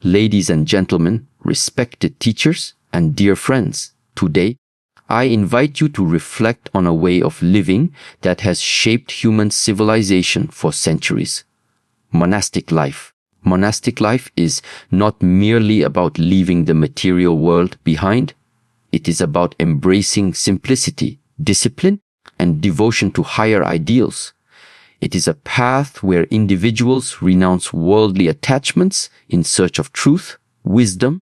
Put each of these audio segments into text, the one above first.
Ladies and gentlemen, respected teachers, and dear friends, today I invite you to reflect on a way of living that has shaped human civilization for centuries. Monastic life. Monastic life is not merely about leaving the material world behind. It is about embracing simplicity, discipline, and devotion to higher ideals. It is a path where individuals renounce worldly attachments in search of truth, wisdom,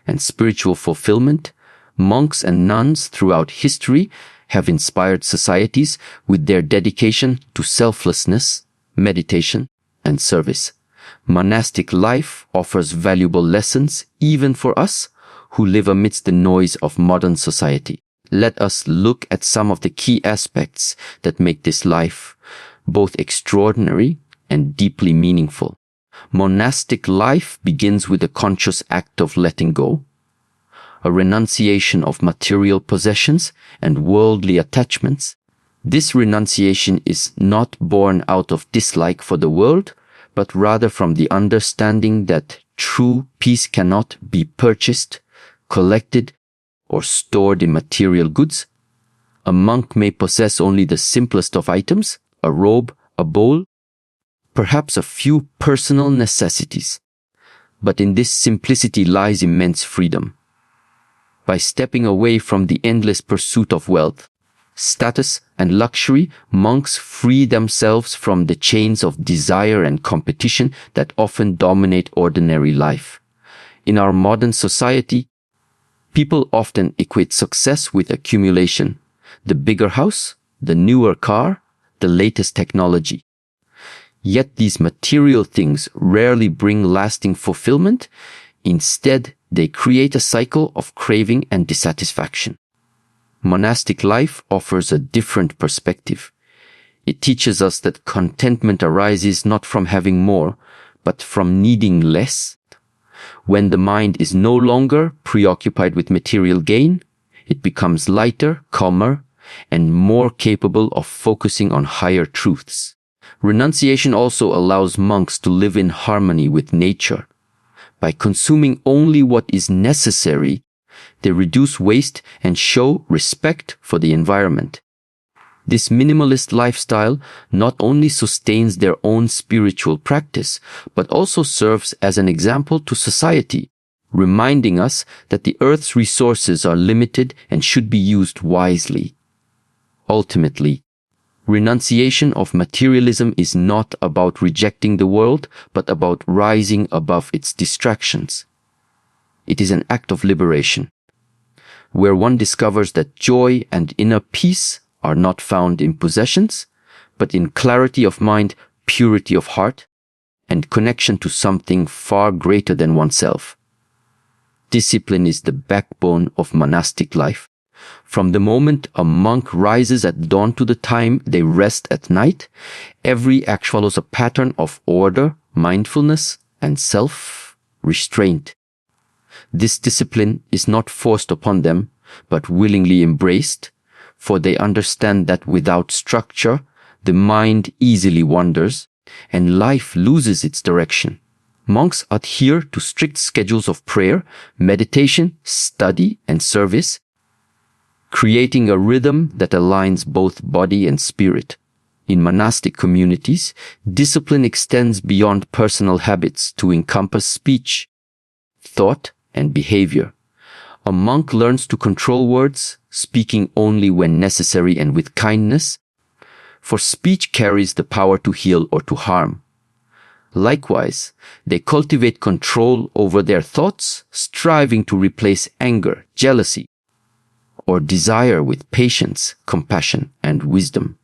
and spiritual fulfillment. Monks and nuns throughout history have inspired societies with their dedication to selflessness, meditation, and service. Monastic life offers valuable lessons even for us who live amidst the noise of modern society. Let us look at some of the key aspects that make this life both extraordinary and deeply meaningful. Monastic life begins with a conscious act of letting go, a renunciation of material possessions and worldly attachments. This renunciation is not born out of dislike for the world, but rather from the understanding that true peace cannot be purchased, collected, or stored in material goods. A monk may possess only the simplest of items, a robe, a bowl, perhaps a few personal necessities. But in this simplicity lies immense freedom. By stepping away from the endless pursuit of wealth, status, and luxury, monks free themselves from the chains of desire and competition that often dominate ordinary life. In our modern society, people often equate success with accumulation, the bigger house, the newer car, the latest technology. Yet these material things rarely bring lasting fulfillment. Instead, they create a cycle of craving and dissatisfaction. Monastic life offers a different perspective. It teaches us that contentment arises not from having more, but from needing less. When the mind is no longer preoccupied with material gain, it becomes lighter, calmer, and more capable of focusing on higher truths. Renunciation also allows monks to live in harmony with nature. By consuming only what is necessary, they reduce waste and show respect for the environment. This minimalist lifestyle not only sustains their own spiritual practice, but also serves as an example to society, reminding us that the earth's resources are limited and should be used wisely. Ultimately, renunciation of materialism is not about rejecting the world, but about rising above its distractions. It is an act of liberation, where one discovers that joy and inner peace are not found in possessions, but in clarity of mind, purity of heart, and connection to something far greater than oneself. Discipline is the backbone of monastic life. From the moment a monk rises at dawn to the time they rest at night, every act follows a pattern of order, mindfulness, and self-restraint. This discipline is not forced upon them, but willingly embraced, for they understand that without structure, the mind easily wanders, and life loses its direction. Monks adhere to strict schedules of prayer, meditation, study, and service, creating a rhythm that aligns both body and spirit. In monastic communities, discipline extends beyond personal habits to encompass speech, thought, and behavior. A monk learns to control words, speaking only when necessary and with kindness, for speech carries the power to heal or to harm. Likewise, they cultivate control over their thoughts, striving to replace anger, jealousy, or desire with patience, compassion, and wisdom.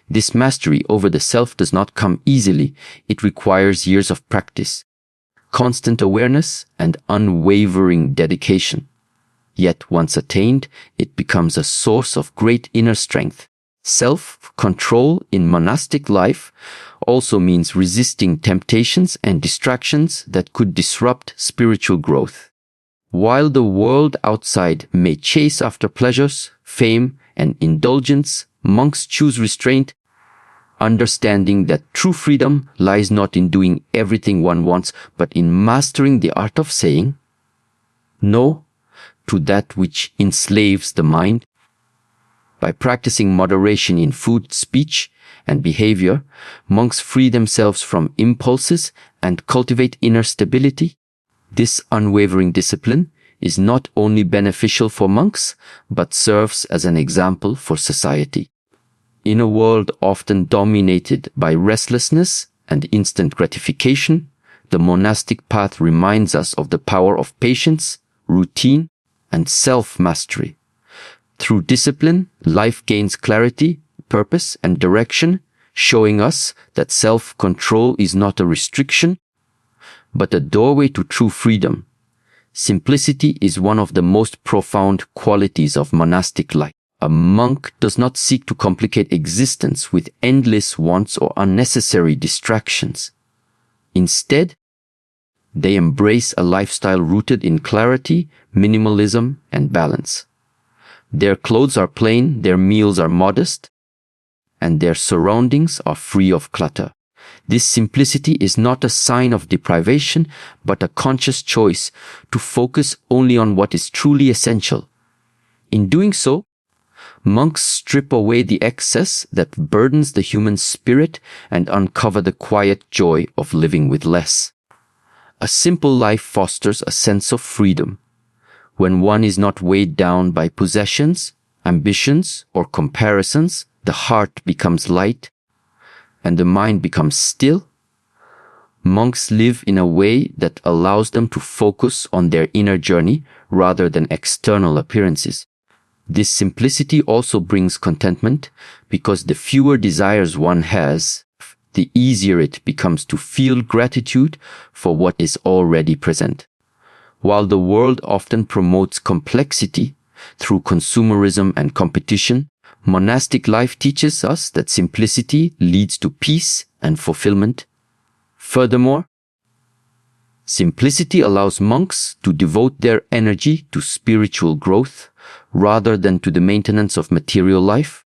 This mastery over the self does not come easily. It requires years of practice, constant awareness, and unwavering dedication. Yet once attained, it becomes a source of great inner strength. Self-control in monastic life also means resisting temptations and distractions that could disrupt spiritual growth. While the world outside may chase after pleasures, fame, and indulgence, monks choose restraint. understanding that true freedom lies not in doing everything one wants, but in mastering the art of saying no to that which enslaves the mind. By practicing moderation in food, speech, and behavior, monks free themselves from impulses and cultivate inner stability. This unwavering discipline is not only beneficial for monks, but serves as an example for society. In a world often dominated by restlessness and instant gratification, the monastic path reminds us of the power of patience, routine, and self-mastery. Through discipline, life gains clarity, purpose, and direction, showing us that self-control is not a restriction, but a doorway to true freedom. Simplicity is one of the most profound qualities of monastic life. A monk does not seek to complicate existence with endless wants or unnecessary distractions. Instead, they embrace a lifestyle rooted in clarity, minimalism, and balance. Their clothes are plain, their meals are modest, and their surroundings are free of clutter. This simplicity is not a sign of deprivation, but a conscious choice to focus only on what is truly essential. In doing so, monks strip away the excess that burdens the human spirit and uncover the quiet joy of living with less. A simple life fosters a sense of freedom. When one is not weighed down by possessions, ambitions, or comparisons, the heart becomes light and the mind becomes still. Monks live in a way that allows them to focus on their inner journey rather than external appearances. This simplicity also brings contentment, because the fewer desires one has, the easier it becomes to feel gratitude for what is already present. While the world often promotes complexity through consumerism and competition, monastic life teaches us that simplicity leads to peace and fulfillment. Furthermore, simplicity allows monks to devote their energy to spiritual growth rather than to the maintenance of material life.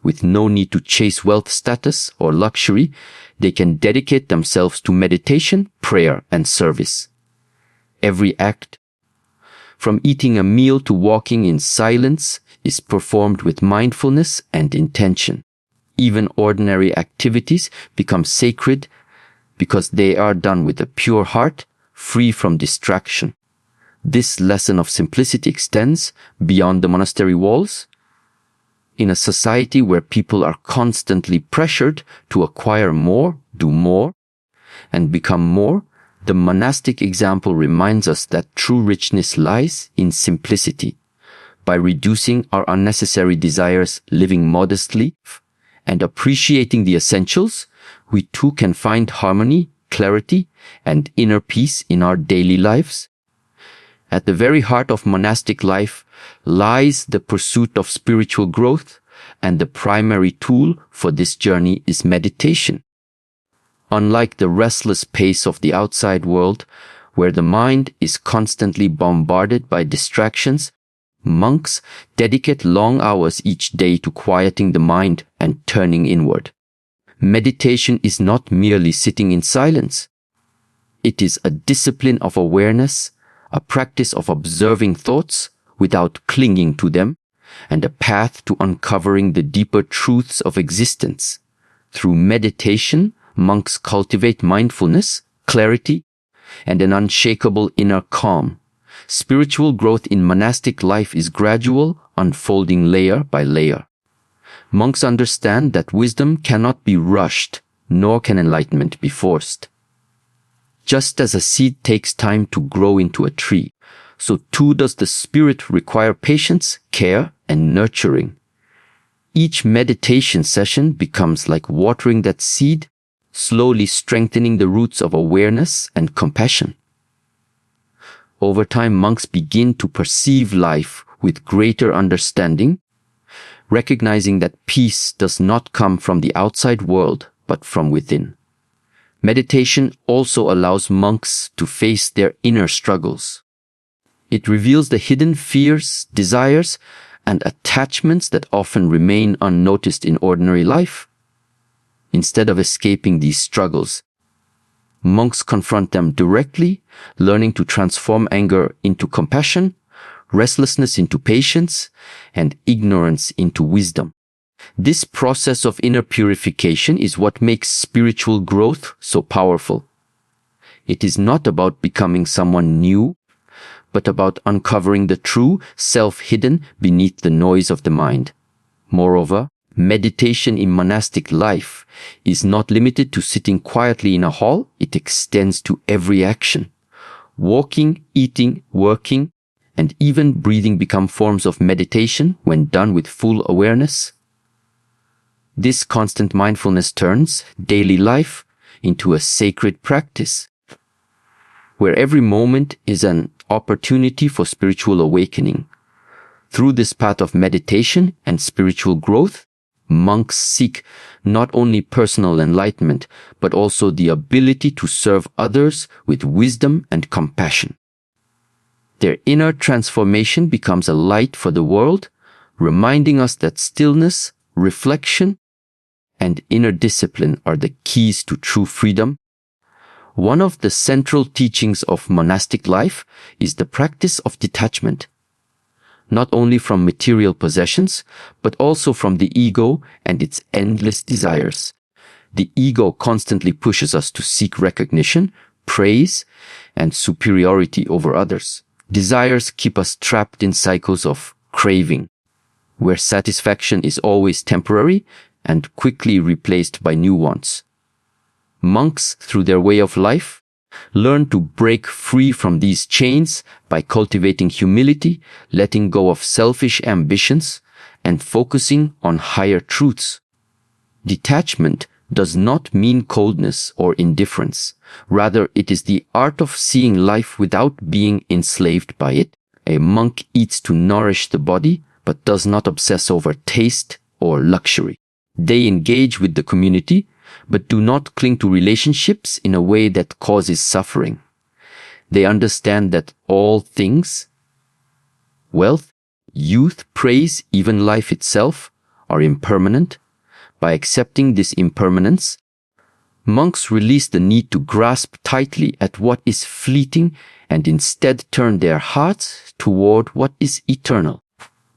With no need to chase wealth, status, or luxury, they can dedicate themselves to meditation, prayer, and service. Every act, from eating a meal to walking in silence, is performed with mindfulness and intention. Even ordinary activities become sacred because they are done with a pure heart, free from distraction. This lesson of simplicity extends beyond the monastery walls. In a society where people are constantly pressured to acquire more, do more, and become more, the monastic example reminds us that true richness lies in simplicity. By reducing our unnecessary desires, living modestly, and appreciating the essentials, we too can find harmony, clarity, and inner peace in our daily lives. At the very heart of monastic life lies the pursuit of spiritual growth, and the primary tool for this journey is meditation. Unlike the restless pace of the outside world, where the mind is constantly bombarded by distractions, monks dedicate long hours each day to quieting the mind and turning inward. Meditation is not merely sitting in silence. It is a discipline of awareness, a practice of observing thoughts without clinging to them, and a path to uncovering the deeper truths of existence. Through meditation, monks cultivate mindfulness, clarity, and an unshakable inner calm. Spiritual growth in monastic life is gradual, unfolding layer by layer. Monks understand that wisdom cannot be rushed, nor can enlightenment be forced. Just as a seed takes time to grow into a tree, so too does the spirit require patience, care, and nurturing. Each meditation session becomes like watering that seed, slowly strengthening the roots of awareness and compassion. Over time, monks begin to perceive life with greater understanding, recognizing that peace does not come from the outside world, but from within. Meditation also allows monks to face their inner struggles. It reveals the hidden fears, desires, and attachments that often remain unnoticed in ordinary life. instead of escaping these struggles. Monks confront them directly, learning to transform anger into compassion, restlessness into patience, and ignorance into wisdom. This process of inner purification is what makes spiritual growth so powerful. It is not about becoming someone new, but about uncovering the true self hidden beneath the noise of the mind. Moreover, meditation in monastic life is not limited to sitting quietly in a hall, it extends to every action. Walking, eating, working, and even breathing become forms of meditation when done with full awareness. This constant mindfulness turns daily life into a sacred practice, where every moment is an opportunity for spiritual awakening. Through this path of meditation and spiritual growth, monks seek not only personal enlightenment, but also the ability to serve others with wisdom and compassion. Their inner transformation becomes a light for the world, reminding us that stillness, reflection, and inner discipline are the keys to true freedom. One of the central teachings of monastic life is the practice of detachment, not only from material possessions, but also from the ego and its endless desires. The ego constantly pushes us to seek recognition, praise, and superiority over others. Desires keep us trapped in cycles of craving, where satisfaction is always temporary and quickly replaced by new wants. Monks, through their way of life, learn to break free from these chains by cultivating humility, letting go of selfish ambitions, and focusing on higher truths. Detachment does not mean coldness or indifference. Rather, it is the art of seeing life without being enslaved by it. A monk eats to nourish the body, but does not obsess over taste or luxury. They engage with the community, but do not cling to relationships in a way that causes suffering. They understand that all things, wealth, youth, praise, even life itself, are impermanent. By accepting this impermanence, monks release the need to grasp tightly at what is fleeting and instead turn their hearts toward what is eternal.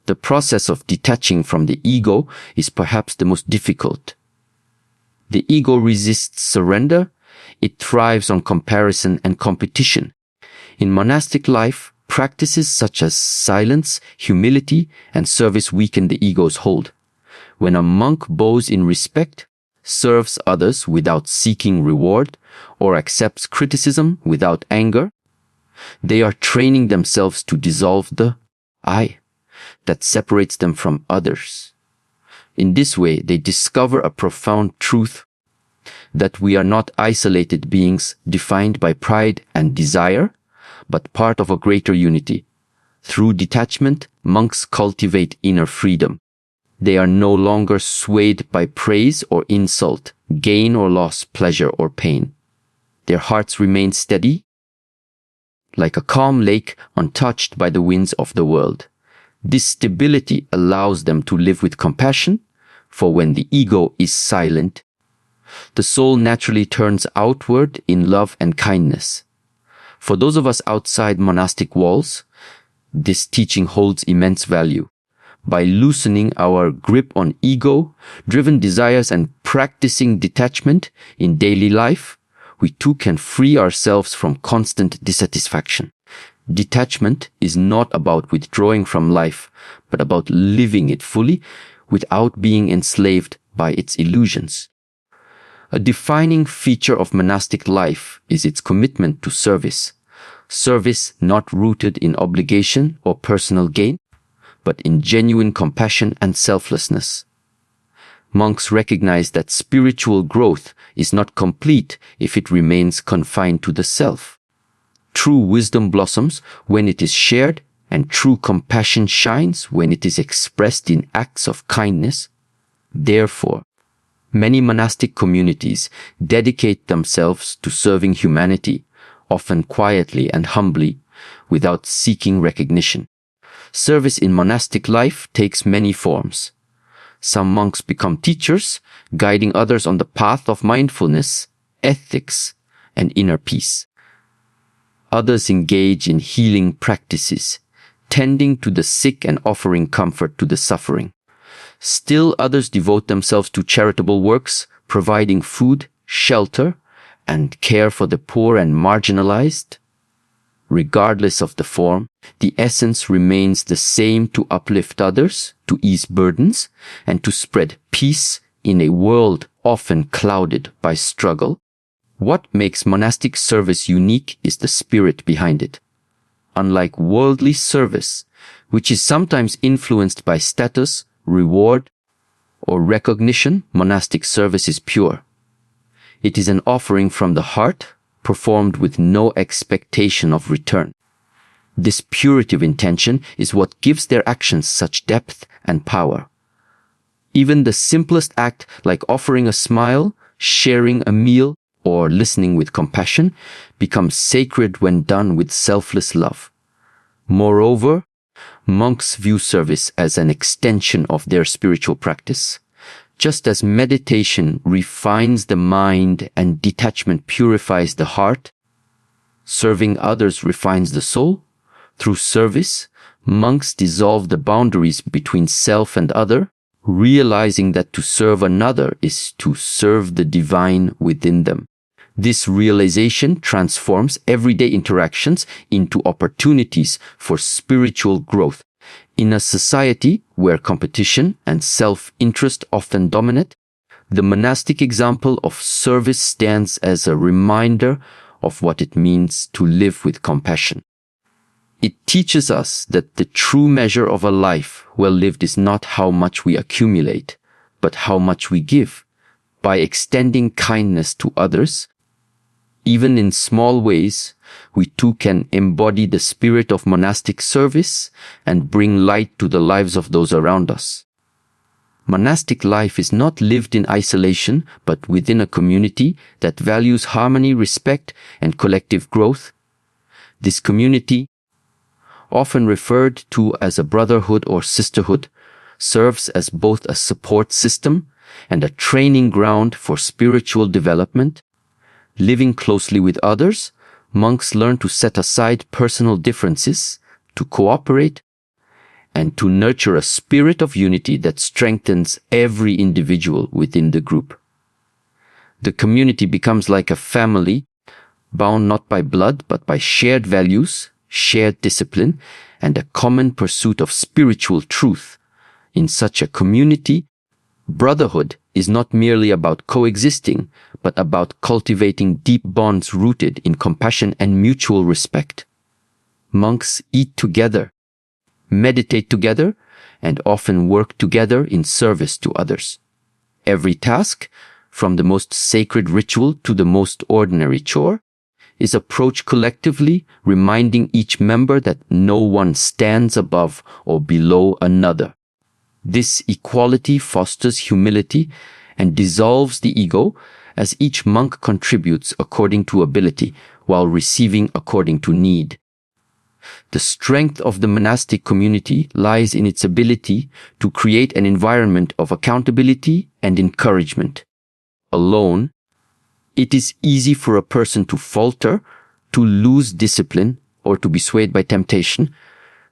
The process of detaching from the ego is perhaps the most difficult. The ego resists surrender. It thrives on comparison and competition. In monastic life, practices such as silence, humility, and service weaken the ego's hold. When a monk bows in respect, serves others without seeking reward, or accepts criticism without anger, they are training themselves to dissolve the I that separates them from others. In this way, they discover a profound truth that we are not isolated beings defined by pride and desire, but part of a greater unity. Through detachment, monks cultivate inner freedom. They are no longer swayed by praise or insult, gain or loss, pleasure or pain. Their hearts remain steady, like a calm lake untouched by the winds of the world. This stability allows them to live with compassion, for when the ego is silent, the soul naturally turns outward in love and kindness. For those of us outside monastic walls, this teaching holds immense value. By loosening our grip on ego-driven desires and practicing detachment in daily life, we too can free ourselves from constant dissatisfaction. Detachment is not about withdrawing from life, but about living it fully without being enslaved by its illusions. A defining feature of monastic life is its commitment to service. Service not rooted in obligation or personal gain, but in genuine compassion and selflessness. Monks recognize that spiritual growth is not complete if it remains confined to the self. True wisdom blossoms when it is shared, and true compassion shines when it is expressed in acts of kindness. Therefore, many monastic communities dedicate themselves to serving humanity, often quietly and humbly, without seeking recognition. Service in monastic life takes many forms. Some monks become teachers, guiding others on the path of mindfulness, ethics, and inner peace. Others engage in healing practices, tending to the sick and offering comfort to the suffering. Still others devote themselves to charitable works, providing food, shelter, and care for the poor and marginalized. Regardless of the form, the essence remains the same: to uplift others, to ease burdens, and to spread peace in a world often clouded by struggle. What makes monastic service unique is the spirit behind it. Unlike worldly service, which is sometimes influenced by status, reward, or recognition, monastic service is pure. It is an offering from the heart, performed with no expectation of return. This purity of intention is what gives their actions such depth and power. Even the simplest act, like offering a smile, sharing a meal, or listening with compassion, becomes sacred when done with selfless love. Moreover, monks view service as an extension of their spiritual practice. Just as meditation refines the mind and detachment purifies the heart, serving others refines the soul. Through service, monks dissolve the boundaries between self and other, realizing that to serve another is to serve the divine within them. This realization transforms everyday interactions into opportunities for spiritual growth. In a society where competition and self-interest often dominate, the monastic example of service stands as a reminder of what it means to live with compassion. It teaches us that the true measure of a life well lived is not how much we accumulate, but how much we give. By extending kindness to others, even in small ways, we too can embody the spirit of monastic service and bring light to the lives of those around us. Monastic life is not lived in isolation, but within a community that values harmony, respect, and collective growth. This community, often referred to as a brotherhood or sisterhood, serves as both a support system and a training ground for spiritual development. Living closely with others, monks learn to set aside personal differences, to cooperate, and to nurture a spirit of unity that strengthens every individual within the group. The community becomes like a family, bound not by blood but by shared values, shared discipline, and a common pursuit of spiritual truth. In such a community, brotherhood is not merely about coexisting, but about cultivating deep bonds rooted in compassion and mutual respect. Monks eat together, meditate together, and often work together in service to others. Every task, from the most sacred ritual to the most ordinary chore, is approached collectively, reminding each member that no one stands above or below another. This equality fosters humility and dissolves the ego, as each monk contributes according to ability while receiving according to need. The strength of the monastic community lies in its ability to create an environment of accountability and encouragement. Alone, it is easy for a person to falter, to lose discipline, or to be swayed by temptation,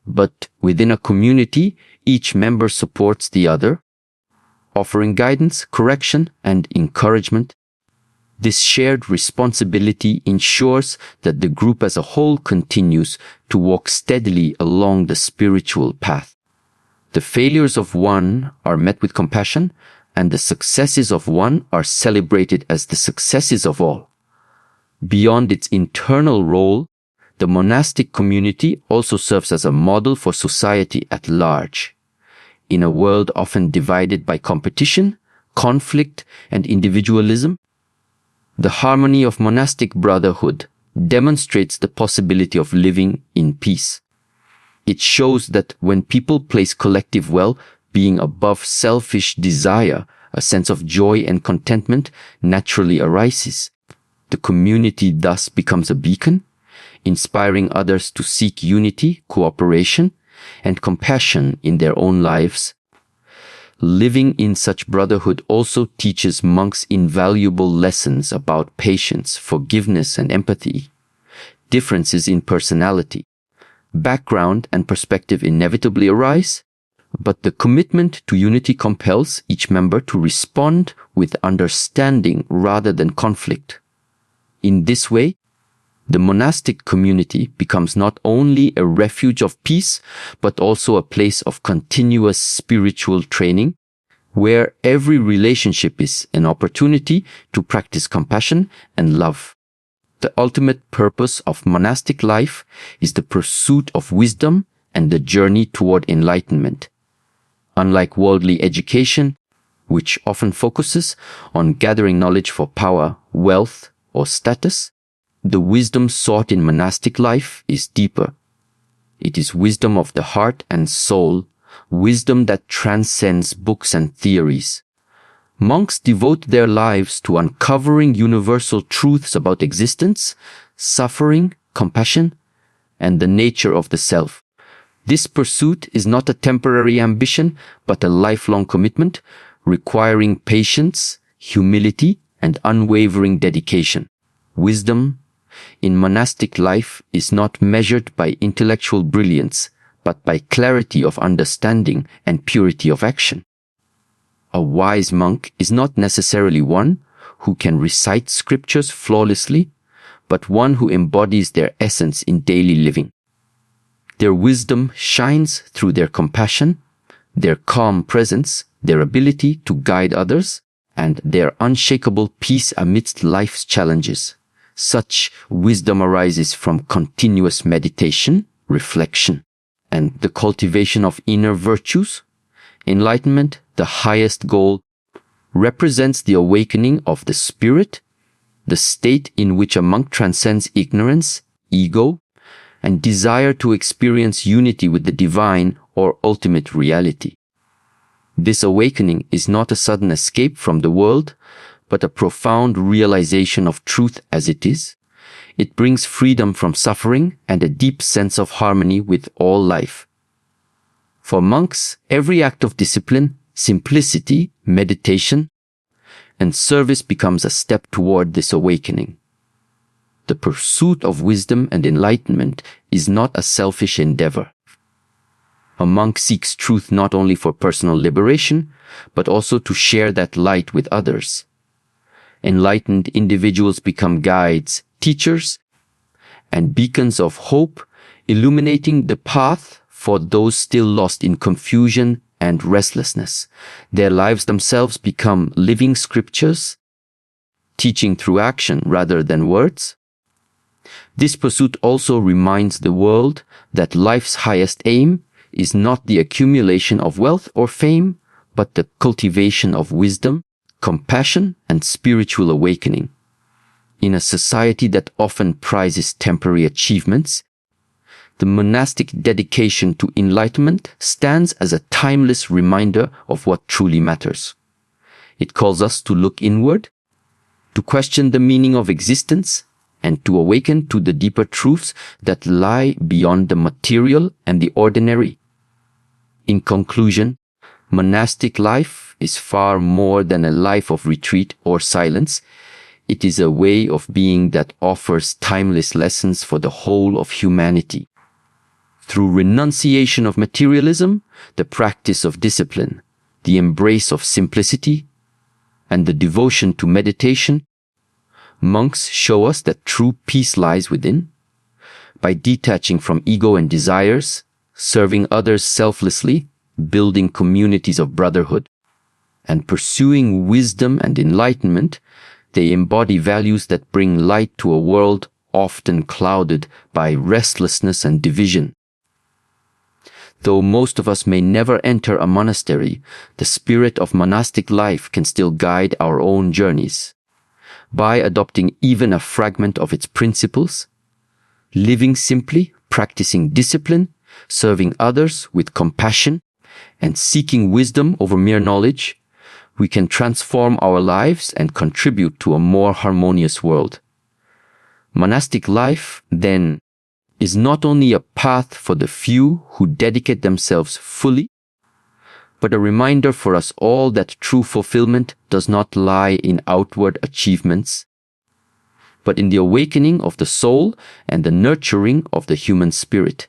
but within a community, each member supports the other, offering guidance, correction, and encouragement. This shared responsibility ensures that the group as a whole continues to walk steadily along the spiritual path. The failures of one are met with compassion, and the successes of one are celebrated as the successes of all. Beyond its internal role, the monastic community also serves as a model for society at large. In a world often divided by competition, conflict, and individualism, the harmony of monastic brotherhood demonstrates the possibility of living in peace. It shows that when people place collective well-being above selfish desire, a sense of joy and contentment naturally arises. The community thus becomes a beacon, inspiring others to seek unity, cooperation, and compassion in their own lives. Living in such brotherhood also teaches monks invaluable lessons about patience, forgiveness, and empathy. Differences in personality, background, and perspective inevitably arise, but the commitment to unity compels each member to respond with understanding rather than conflict. In this way, the monastic community becomes not only a refuge of peace, but also a place of continuous spiritual training, where every relationship is an opportunity to practice compassion and love. The ultimate purpose of monastic life is the pursuit of wisdom and the journey toward enlightenment. Unlike worldly education, which often focuses on gathering knowledge for power, wealth, or status, the wisdom sought in monastic life is deeper. It is wisdom of the heart and soul, wisdom that transcends books and theories. Monks devote their lives to uncovering universal truths about existence, suffering, compassion, and the nature of the self. This pursuit is not a temporary ambition, but a lifelong commitment, requiring patience, humility, and unwavering dedication. Wisdom in monastic life is not measured by intellectual brilliance, but by clarity of understanding and purity of action. A wise monk is not necessarily one who can recite scriptures flawlessly, but one who embodies their essence in daily living. Their wisdom shines through their compassion, their calm presence, their ability to guide others, and their unshakable peace amidst life's challenges. Such wisdom arises from continuous meditation, reflection, and the cultivation of inner virtues. Enlightenment, the highest goal, represents the awakening of the spirit, the state in which a monk transcends ignorance, ego, and desire to experience unity with the divine or ultimate reality. This awakening is not a sudden escape from the world, but a profound realization of truth as it is. It brings freedom from suffering and a deep sense of harmony with all life. For monks, every act of discipline, simplicity, meditation, and service becomes a step toward this awakening. The pursuit of wisdom and enlightenment is not a selfish endeavor. A monk seeks truth not only for personal liberation, but also to share that light with others. Enlightened individuals become guides, teachers, and beacons of hope, illuminating the path for those still lost in confusion and restlessness. Their lives themselves become living scriptures, teaching through action rather than words. This pursuit also reminds the world that life's highest aim is not the accumulation of wealth or fame, but the cultivation of wisdom, compassion, and spiritual awakening. In a society that often prizes temporary achievements, the monastic dedication to enlightenment stands as a timeless reminder of what truly matters. It calls us to look inward, to question the meaning of existence, and to awaken to the deeper truths that lie beyond the material and the ordinary. In conclusion, monastic life is far more than a life of retreat or silence. It is a way of being that offers timeless lessons for the whole of humanity. Through renunciation of materialism, the practice of discipline, the embrace of simplicity, and the devotion to meditation, monks show us that true peace lies within. By detaching from ego and desires, serving others selflessly, building communities of brotherhood, and pursuing wisdom and enlightenment, they embody values that bring light to a world often clouded by restlessness and division. Though most of us may never enter a monastery, the spirit of monastic life can still guide our own journeys. By adopting even a fragment of its principles, living simply, practicing discipline, serving others with compassion, and seeking wisdom over mere knowledge, we can transform our lives and contribute to a more harmonious world. Monastic life, then, is not only a path for the few who dedicate themselves fully, but a reminder for us all that true fulfillment does not lie in outward achievements, but in the awakening of the soul and the nurturing of the human spirit.